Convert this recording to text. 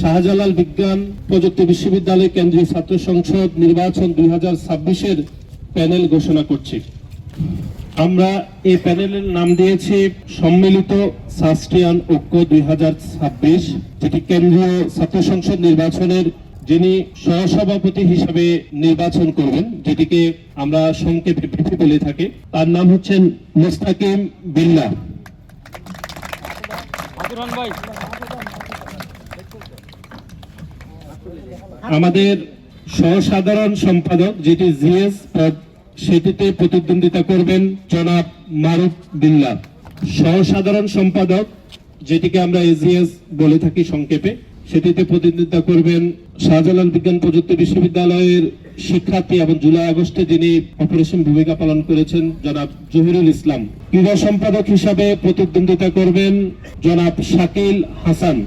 শাহজালাল বিজ্ঞান প্রযুক্তি বিশ্ববিদ্যালয় কেন্দ্রীয় ছাত্র সংসদ নির্বাচন 2026-এর প্যানেল ঘোষণা করছি। আমরা এই প্যানেলের নাম দিয়েছি সম্মিলিত সাস্টিয়ান ঐক্য 2026, যেটি কেন্দ্রীয় ছাত্র সংসদ নির্বাচনের যিনি সহসভাপতি হিসেবে নির্বাচন করবেন, যেটিকে আমরা সংক্ষেপে পিপি বলে থাকি, তার নাম হচ্ছেন মুস্তাকিম বিল্লাহ। আমাদের সহসাধারণ সম্পাদক যেটি জিএস পদ, সেটিতে প্রতিদ্বন্দ্বিতা করবেন জনাব মারুফ বিল্লাহ। সহসাধারণ সম্পাদক যেটিকে আমরা এজিএস বলে থাকি সংক্ষেপে, সেটিতে প্রতিদ্বন্দ্বিতা করবেন শাহজালাল বিজ্ঞান প্রযুক্তি বিশ্ববিদ্যালয়ের শিক্ষার্থী এবং জুলাই আগস্টে যিনি অপারেশন ভূমিকা পালন করেছেন জনাব জহিরুল ইসলাম। ক্রীড়া সম্পাদক হিসাবে প্রতিদ্বন্দ্বিতা করবেন জনাব শাকিল হাসান।